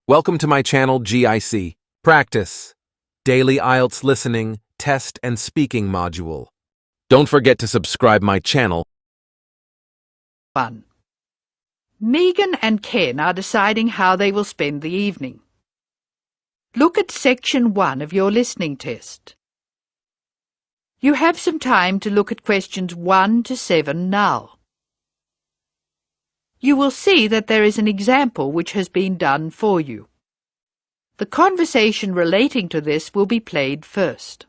Welcome to my channel GIC. Practice. Daily IELTS Listening, Test and Speaking Module. Don't forget to subscribe my channel. 1. Megan and Ken are deciding how they will spend the evening. Look at section 1 of your listening test. You have some time to look at questions 1 to 7 now. You will see that there is an example which has been done for you. The conversation relating to this will be played first.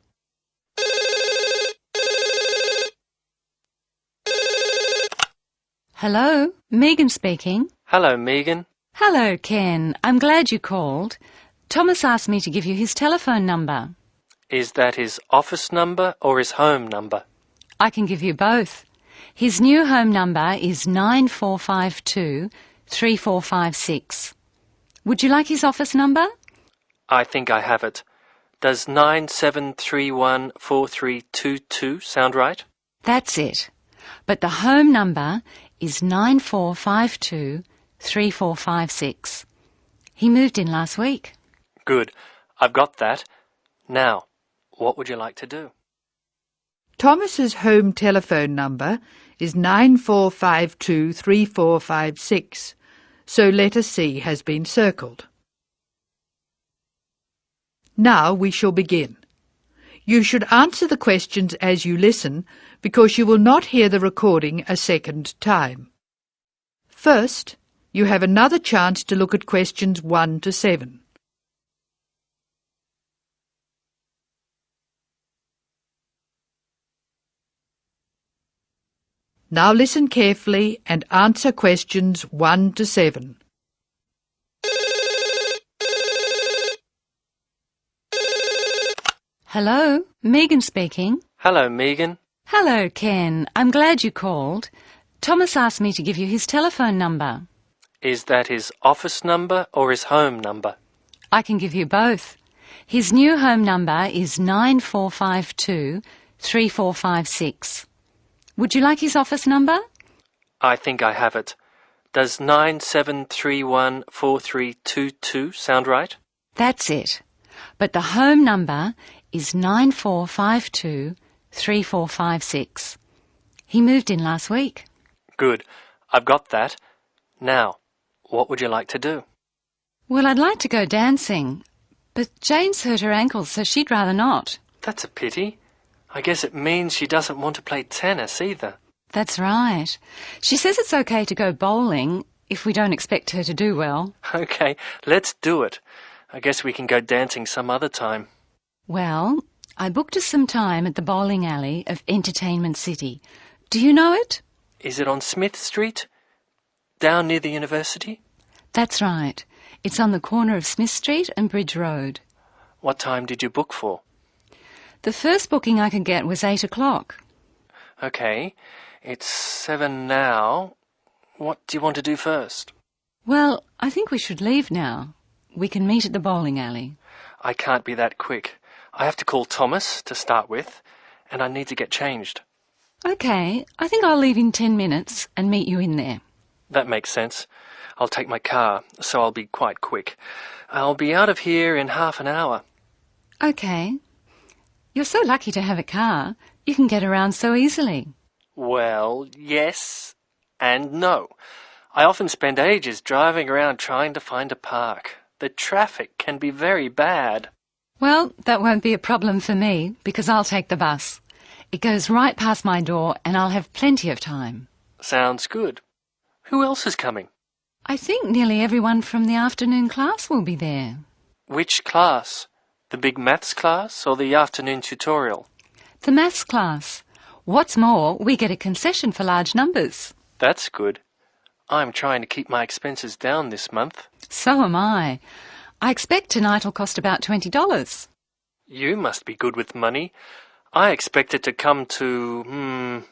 Hello, Megan speaking. Hello, Megan. Hello, Ken. I'm glad you called. Thomas asked me to give you his telephone number. Is that his office number or his home number? I can give you both. His new home number is 9452-3456. Would you like his office number? I think I have it. Does 97314322 sound right? That's it. But the home number is 9452-3456. He moved in last week. Good. I've got that. Now, what would you like to do? Thomas's home telephone number is 9452-3456, so letter C has been circled. Now we shall begin. You should answer the questions as you listen, because you will not hear the recording a second time. First, you have another chance to look at questions 1 to 7. Now listen carefully and answer questions 1 to 7. Hello, Megan speaking. Hello, Megan. Hello, Ken. I'm glad you called. Thomas asked me to give you his telephone number. Is that his office number or his home number? I can give you both. His new home number is 9452-3456. Would you like his office number? I think I have it. Does 97314322 sound right? That's it. But the home number is 9452-3456. He moved in last week. Good. I've got that. Now, what would you like to do? Well, I'd like to go dancing, but Jane's hurt her ankle, so she'd rather not. That's a pity. I guess it means she doesn't want to play tennis either. That's right. She says it's okay to go bowling if we don't expect her to do well. Okay, let's do it. I guess we can go dancing some other time. Well, I booked us some time at the bowling alley of Entertainment City. Do you know it? Is it on Smith Street? Down near the university? That's right. It's on the corner of Smith Street and Bridge Road. What time did you book for? The first booking I could get was 8 o'clock. Okay, it's 7 now. What do you want to do first? Well, I think we should leave now. We can meet at the bowling alley. I can't be that quick. I have to call Thomas to start with, and I need to get changed. Okay, I think I'll leave in 10 minutes and meet you in there. That makes sense. I'll take my car, so I'll be quite quick. I'll be out of here in half an hour. Okay. You're so lucky to have a car. You can get around so easily. Well, yes and no. I often spend ages driving around trying to find a park. The traffic can be very bad. Well, that won't be a problem for me, because I'll take the bus. It goes right past my door, and I'll have plenty of time. Sounds good. Who else is coming? I think nearly everyone from the afternoon class will be there. Which class? The big maths class or the afternoon tutorial? The maths class. What's more, we get a concession for large numbers. That's good. I'm trying to keep my expenses down this month. So am I. I expect tonight will cost about $20. You must be good with money. I expect it to come to,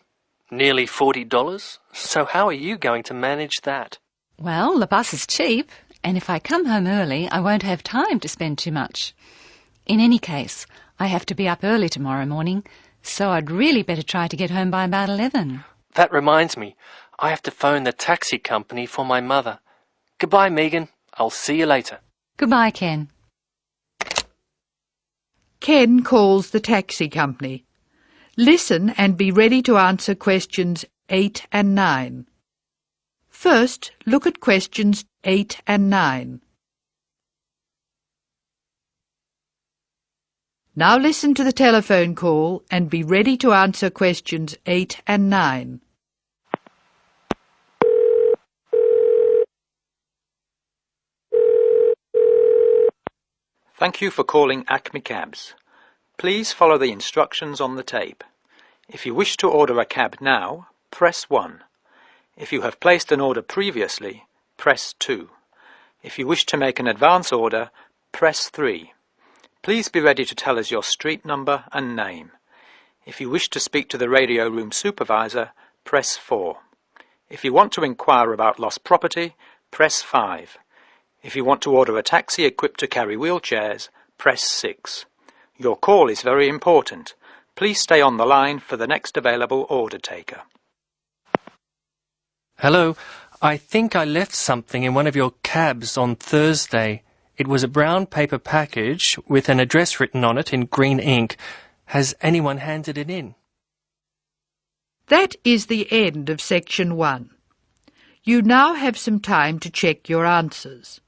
nearly $40. So how are you going to manage that? Well, the bus is cheap, and if I come home early, I won't have time to spend too much. In any case, I have to be up early tomorrow morning, so I'd really better try to get home by about 11. That reminds me. I have to phone the taxi company for my mother. Goodbye, Megan. I'll see you later. Goodbye, Ken. Ken calls the taxi company. Listen and be ready to answer questions 8 and 9. First, look at questions 8 and 9. Now listen to the telephone call and be ready to answer questions 8 and 9. Thank you for calling Acme Cabs. Please follow the instructions on the tape. If you wish to order a cab now, press 1. If you have placed an order previously, press 2. If you wish to make an advance order, press 3. Please be ready to tell us your street number and name. If you wish to speak to the radio room supervisor, press 4. If you want to inquire about lost property, press 5. If you want to order a taxi equipped to carry wheelchairs, press 6. Your call is very important. Please stay on the line for the next available order taker. Hello, I think I left something in one of your cabs on Thursday. It was a brown paper package with an address written on it in green ink. Has anyone handed it in? That is the end of section 1. You now have some time to check your answers.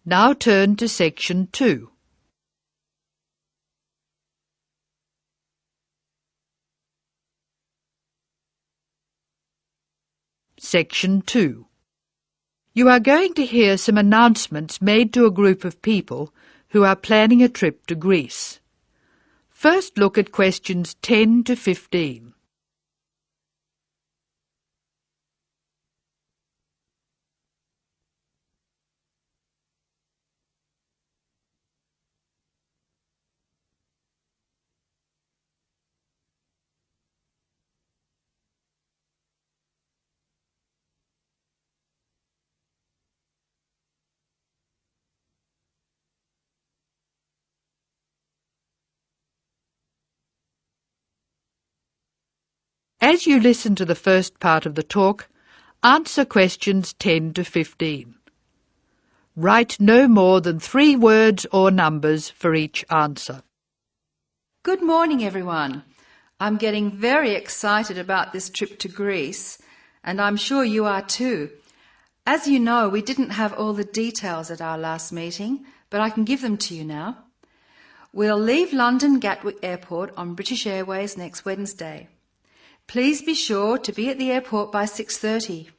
Now turn to section 2. Section 2. You are going to hear some announcements made to a group of people who are planning a trip to Greece. First, look at questions 10 to 15. As you listen to the first part of the talk, answer questions 10 to 15. Write no more than 3 words or numbers for each answer. Good morning, everyone. I'm getting very excited about this trip to Greece, and I'm sure you are too. As you know, we didn't have all the details at our last meeting, but I can give them to you now. We'll leave London Gatwick Airport on British Airways next Wednesday. Please be sure to be at the airport by 6:30.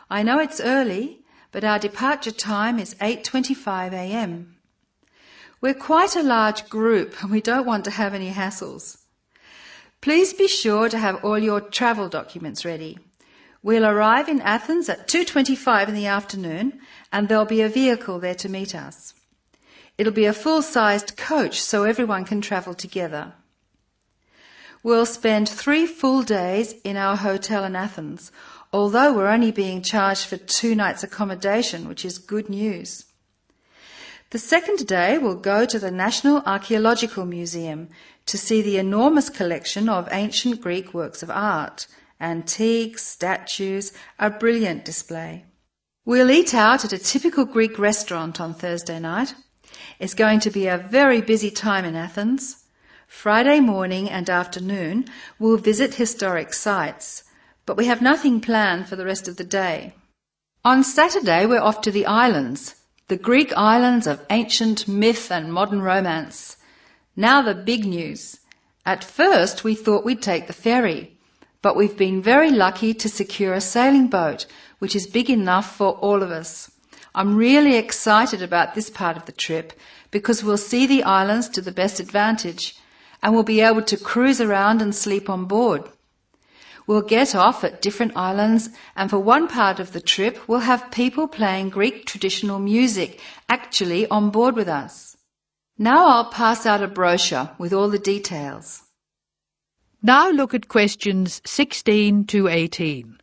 I know it's early, but our departure time is 8:25 a.m. We're quite a large group and we don't want to have any hassles. Please be sure to have all your travel documents ready. We'll arrive in Athens at 2:25 in the afternoon and there'll be a vehicle there to meet us. It'll be a full-sized coach so everyone can travel together. We'll spend 3 full days in our hotel in Athens, although we're only being charged for 2 nights accommodation, which is good news. The second day we'll go to the National Archaeological Museum to see the enormous collection of ancient Greek works of art, antiques, statues, a brilliant display. We'll eat out at a typical Greek restaurant on Thursday night. It's going to be a very busy time in Athens. Friday morning and afternoon we'll visit historic sites, but we have nothing planned for the rest of the day. On Saturday we're off to the islands, the Greek islands of ancient myth and modern romance. Now the big news. At first we thought we'd take the ferry, but we've been very lucky to secure a sailing boat, which is big enough for all of us. I'm really excited about this part of the trip because we'll see the islands to the best advantage and we'll be able to cruise around and sleep on board. We'll get off at different islands and for one part of the trip we'll have people playing Greek traditional music actually on board with us. Now I'll pass out a brochure with all the details. Now look at questions 16 to 18.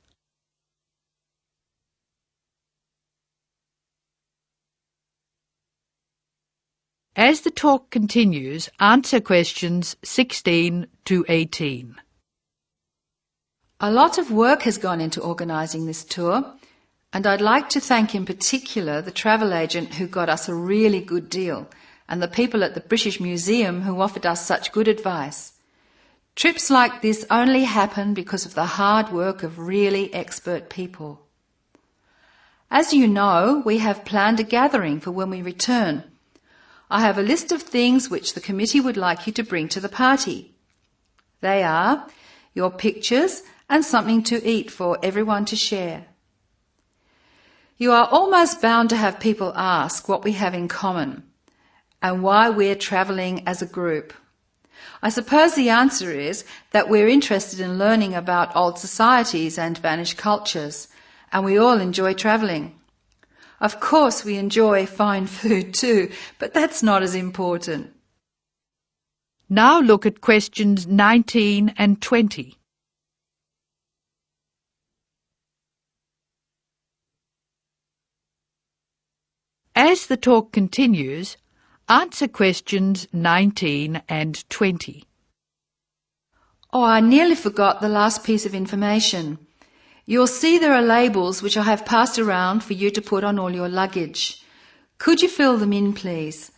As the talk continues, answer questions 16 to 18. A lot of work has gone into organising this tour, and I'd like to thank in particular the travel agent who got us a really good deal, and the people at the British Museum who offered us such good advice. Trips like this only happen because of the hard work of really expert people. As you know, we have planned a gathering for when we return. I have a list of things which the committee would like you to bring to the party. They are your pictures and something to eat for everyone to share. You are almost bound to have people ask what we have in common and why we're travelling as a group. I suppose the answer is that we're interested in learning about old societies and vanished cultures, and we all enjoy travelling. Of course we enjoy fine food too, but that's not as important. Now look at questions 19 and 20. As the talk continues, answer questions 19 and 20. Oh, I nearly forgot the last piece of information. You'll see there are labels which I have passed around for you to put on all your luggage. Could you fill them in, please?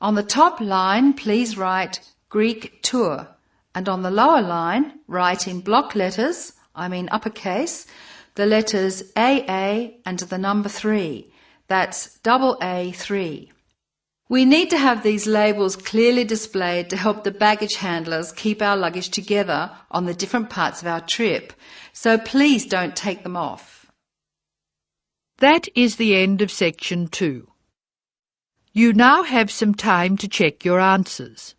On the top line, please write Greek tour, and on the lower line, write in block letters, I mean uppercase, the letters AA and the number 3. That's AA3. We need to have these labels clearly displayed to help the baggage handlers keep our luggage together on the different parts of our trip, so please don't take them off. That is the end of section 2. You now have some time to check your answers.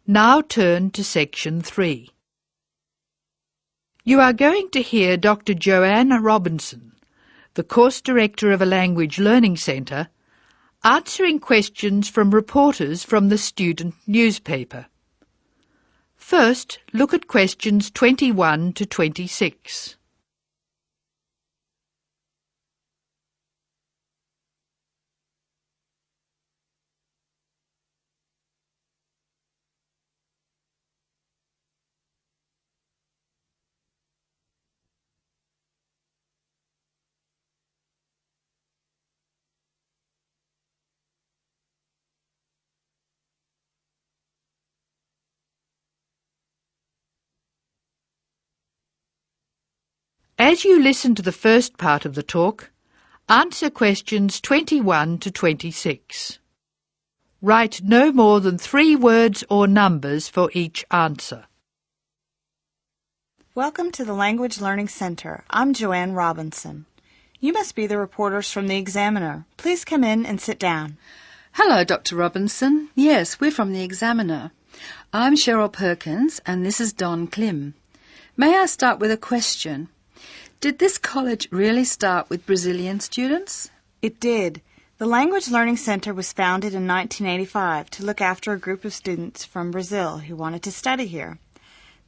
Now turn to section 3. You are going to hear Dr. Joanna Robinson, the course director of a language learning centre, answering questions from reporters from the student newspaper. First, look at questions 21 to 26. As you listen to the first part of the talk, answer questions 21 to 26. Write no more than 3 words or numbers for each answer. Welcome to the Language Learning Center. I'm Joanne Robinson. You must be the reporters from the Examiner. Please come in and sit down. Hello, Dr. Robinson. Yes, we're from the Examiner. I'm Cheryl Perkins and this is Don Klim. May I start with a question? Did this college really start with Brazilian students? It did. The Language Learning Center was founded in 1985 to look after a group of students from Brazil who wanted to study here.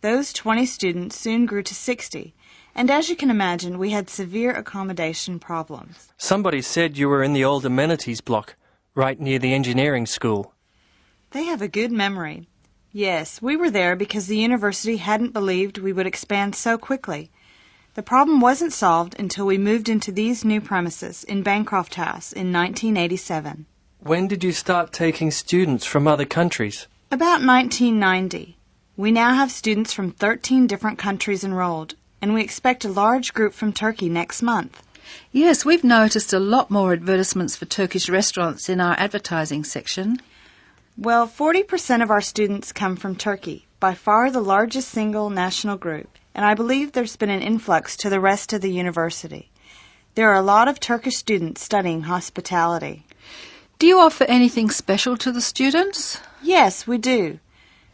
Those 20 students soon grew to 60, and as you can imagine, we had severe accommodation problems. Somebody said you were in the old amenities block, right near the engineering school. They have a good memory. Yes, we were there because the university hadn't believed we would expand so quickly. The problem wasn't solved until we moved into these new premises in Bancroft House in 1987. When did you start taking students from other countries? About 1990. We now have students from 13 different countries enrolled, and we expect a large group from Turkey next month. Yes, we've noticed a lot more advertisements for Turkish restaurants in our advertising section. Well, 40% of our students come from Turkey, by far the largest single national group, and I believe there's been an influx to the rest of the university. There are a lot of Turkish students studying hospitality. Do you offer anything special to the students? Yes, we do.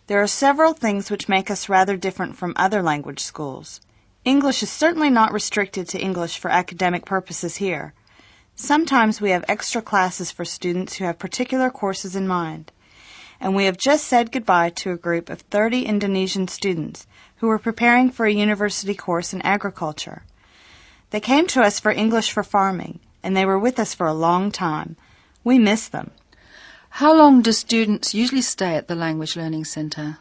There are several things which make us rather different from other language schools. English is certainly not restricted to English for academic purposes here. Sometimes we have extra classes for students who have particular courses in mind. And we have just said goodbye to a group of 30 Indonesian students who were preparing for a university course in agriculture. They came to us for English for farming, and they were with us for a long time. We miss them. How long do students usually stay at the Language Learning Centre?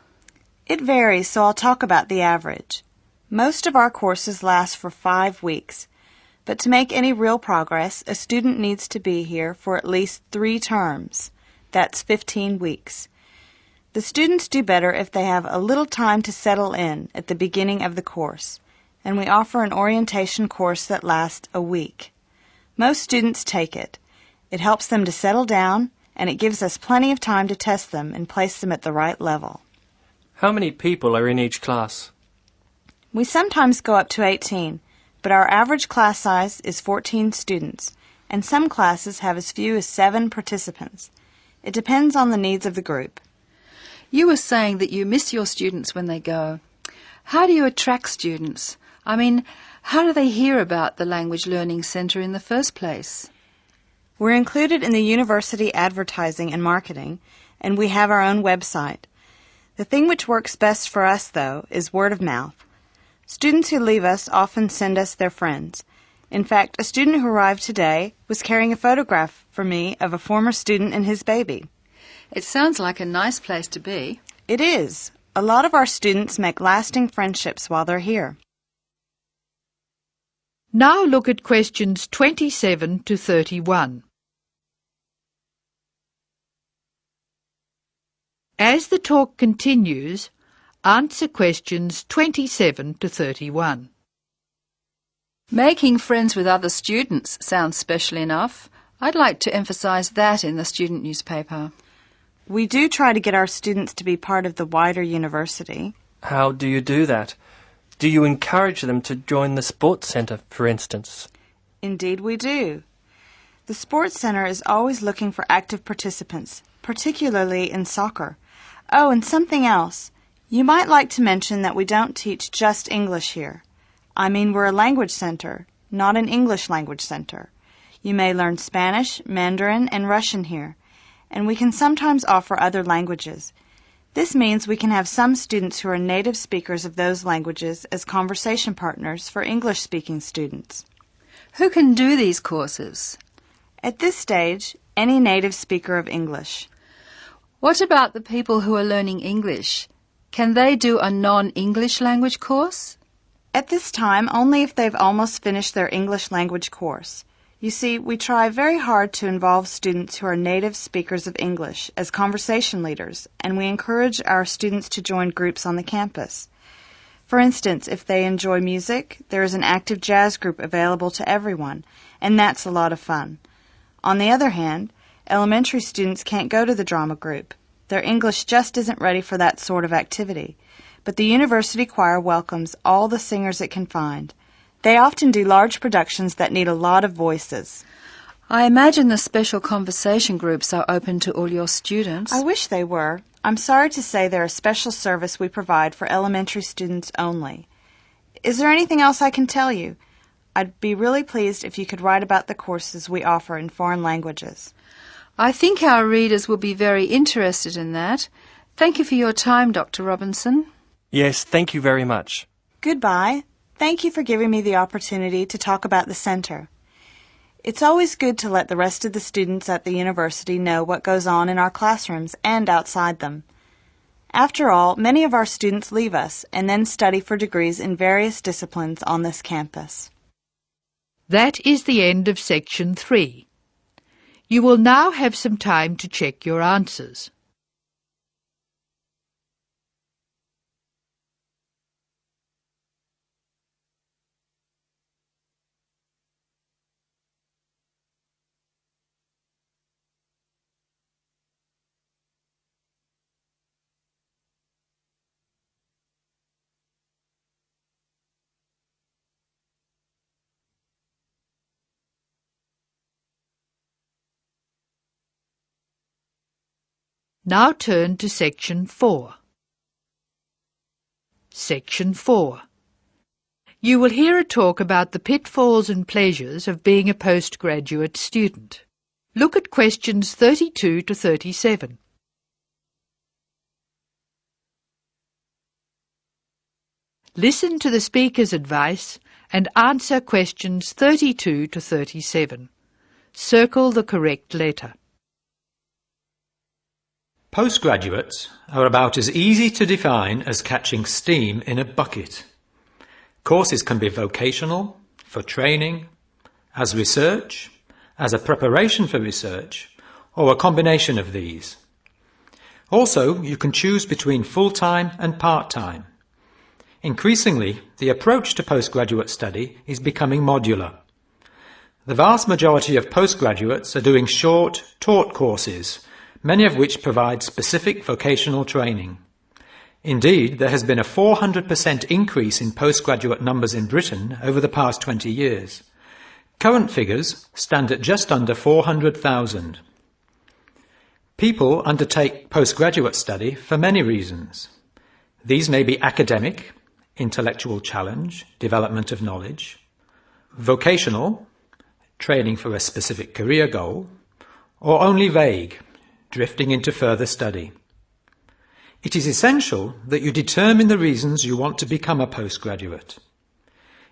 It varies, so I'll talk about the average. Most of our courses last for 5 weeks, but to make any real progress, a student needs to be here for at least 3 terms. That's 15 weeks. The students do better if they have a little time to settle in at the beginning of the course, and we offer an orientation course that lasts a week. Most students take it. It helps them to settle down, and it gives us plenty of time to test them and place them at the right level. How many people are in each class? We sometimes go up to 18, but our average class size is 14 students, and some classes have as few as 7 participants. It depends on the needs of the group. You were saying that you miss your students when they go. How do you attract students? I mean, how do they hear about the Language Learning Centre in the first place? We're included in the university advertising and marketing, and we have our own website. The thing which works best for us, though, is word of mouth. Students who leave us often send us their friends. In fact, a student who arrived today was carrying a photograph for me of a former student and his baby. It sounds like a nice place to be. It is. A lot of our students make lasting friendships while they're here. Now look at questions 27 to 31. As the talk continues, answer questions 27 to 31. Making friends with other students sounds special enough. I'd like to emphasize that in the student newspaper. We do try to get our students to be part of the wider university. How do you do that? Do you encourage them to join the sports centre, for instance? Indeed we do. The sports center is always looking for active participants, particularly in soccer. Oh, and something else. You might like to mention that we don't teach just English here. I mean, we're a language center, not an English language center. You may learn Spanish, Mandarin, and Russian here, and we can sometimes offer other languages. This means we can have some students who are native speakers of those languages as conversation partners for English-speaking students. Who can do these courses? At this stage, any native speaker of English. What about the people who are learning English? Can they do a non-English language course? At this time, only if they've almost finished their English language course. You see, we try very hard to involve students who are native speakers of English as conversation leaders, and we encourage our students to join groups on the campus. For instance, if they enjoy music, there is an active jazz group available to everyone, and that's a lot of fun. On the other hand, elementary students can't go to the drama group. Their English just isn't ready for that sort of activity. But the university choir welcomes all the singers it can find. They often do large productions that need a lot of voices. I imagine the special conversation groups are open to all your students. I wish they were. I'm sorry to say they're a special service we provide for elementary students only. Is there anything else I can tell you? I'd be really pleased if you could write about the courses we offer in foreign languages. I think our readers will be very interested in that. Thank you for your time, Dr. Robinson. Yes, thank you very much. Goodbye. Thank you for giving me the opportunity to talk about the center. It's always good to let the rest of the students at the university know what goes on in our classrooms and outside them. After all, many of our students leave us and then study for degrees in various disciplines on this campus. That is the end of section 3. You will now have some time to check your answers. Now turn to Section 4. Section 4. You will hear a talk about the pitfalls and pleasures of being a postgraduate student. Look at questions 32 to 37. Listen to the speaker's advice and answer questions 32 to 37. Circle the correct letter. Postgraduates are about as easy to define as catching steam in a bucket. Courses can be vocational, for training, as research, as a preparation for research, or a combination of these. Also, you can choose between full-time and part-time. Increasingly, the approach to postgraduate study is becoming modular. The vast majority of postgraduates are doing short, taught courses, many of which provide specific vocational training. Indeed, there has been a 400% increase in postgraduate numbers in Britain over the past 20 years. Current figures stand at just under 400,000. People undertake postgraduate study for many reasons. These may be academic, intellectual challenge, development of knowledge; vocational, training for a specific career goal; or only vague, drifting into further study. It is essential that you determine the reasons you want to become a postgraduate.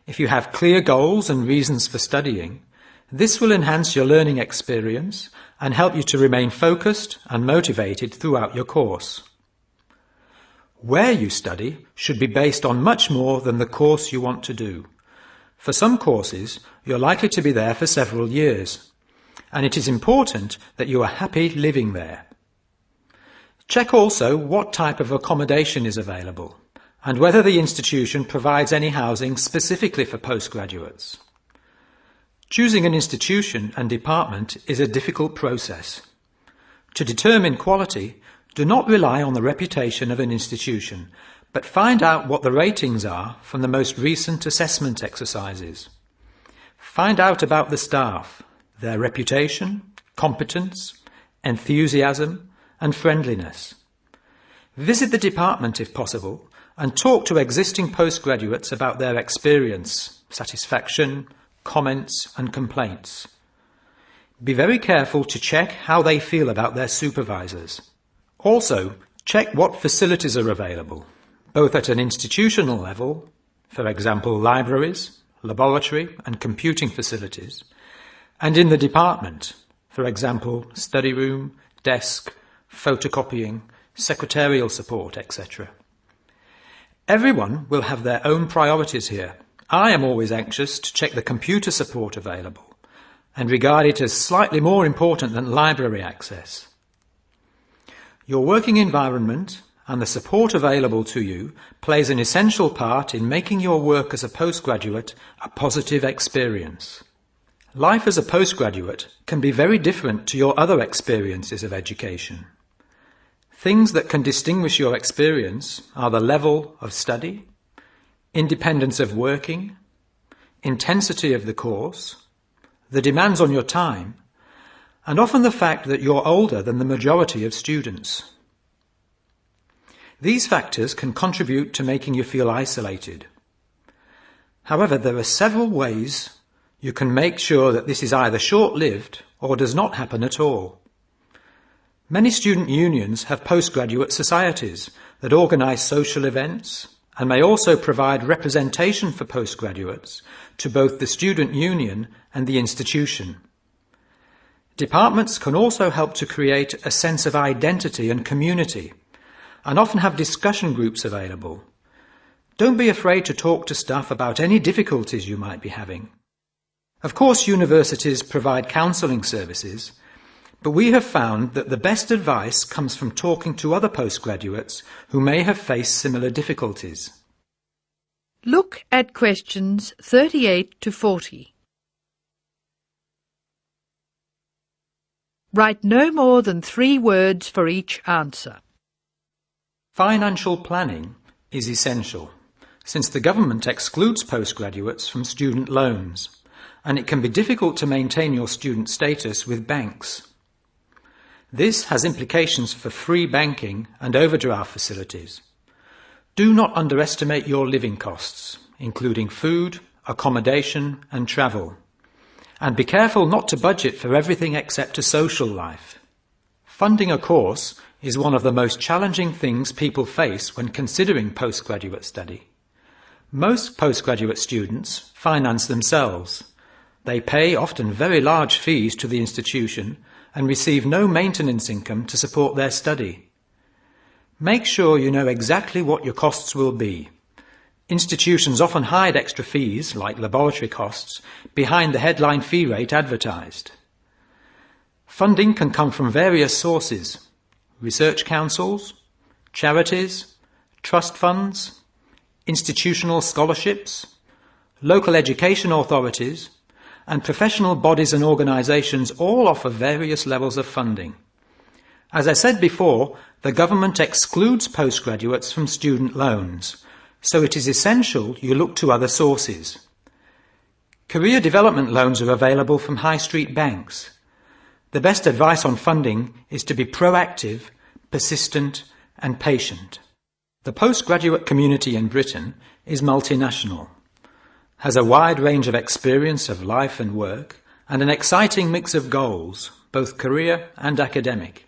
If you have clear goals and reasons for studying, this will enhance your learning experience and help you to remain focused and motivated throughout your course. Where you study should be based on much more than the course you want to do. For some courses, you're likely to be there for several years, and it is important that you are happy living there. Check also what type of accommodation is available and whether the institution provides any housing specifically for postgraduates. Choosing an institution and department is a difficult process. To determine quality, do not rely on the reputation of an institution, but find out what the ratings are from the most recent assessment exercises. Find out about the staff, their reputation, competence, enthusiasm, and friendliness. Visit the department if possible and talk to existing postgraduates about their experience, satisfaction, comments, and complaints. Be very careful to check how they feel about their supervisors. Also, check what facilities are available, both at an institutional level, for example libraries, laboratory and computing facilities, and in the department, for example study room, desk, photocopying, secretarial support, etc. Everyone will have their own priorities here. I am always anxious to check the computer support available and regard it as slightly more important than library access. Your working environment and the support available to you plays an essential part in making your work as a postgraduate a positive experience. Life as a postgraduate can be very different to your other experiences of education. Things that can distinguish your experience are the level of study, independence of working, intensity of the course, the demands on your time, and often the fact that you're older than the majority of students. These factors can contribute to making you feel isolated. However, there are several ways you can make sure that this is either short-lived or does not happen at all. Many student unions have postgraduate societies that organise social events and may also provide representation for postgraduates to both the student union and the institution. Departments can also help to create a sense of identity and community, and often have discussion groups available. Don't be afraid to talk to staff about any difficulties you might be having. Of course, universities provide counselling services, but we have found that the best advice comes from talking to other postgraduates who may have faced similar difficulties. Look at questions 38 to 40. Write no more than 3 words for each answer. Financial planning is essential, since the government excludes postgraduates from student loans, and it can be difficult to maintain your student status with banks. This has implications for free banking and overdraft facilities. Do not underestimate your living costs, including food, accommodation and travel. And be careful not to budget for everything except a social life. Funding a course is one of the most challenging things people face when considering postgraduate study. Most postgraduate students finance themselves. They pay often very large fees to the institution and receive no maintenance income to support their study. Make sure you know exactly what your costs will be. Institutions often hide extra fees, like laboratory costs, behind the headline fee rate advertised. Funding can come from various sources: research councils, charities, trust funds, institutional scholarships, local education authorities, and professional bodies and organisations all offer various levels of funding. As I said before, the government excludes postgraduates from student loans, so it is essential you look to other sources. Career development loans are available from high street banks. The best advice on funding is to be proactive, persistent and patient. The postgraduate community in Britain is multinational, has a wide range of experience of life and work, and an exciting mix of goals, both career and academic.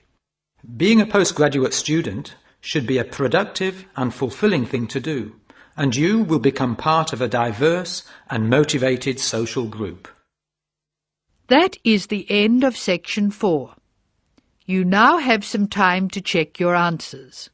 Being a postgraduate student should be a productive and fulfilling thing to do, and you will become part of a diverse and motivated social group. That is the end of section 4. You now have some time to check your answers.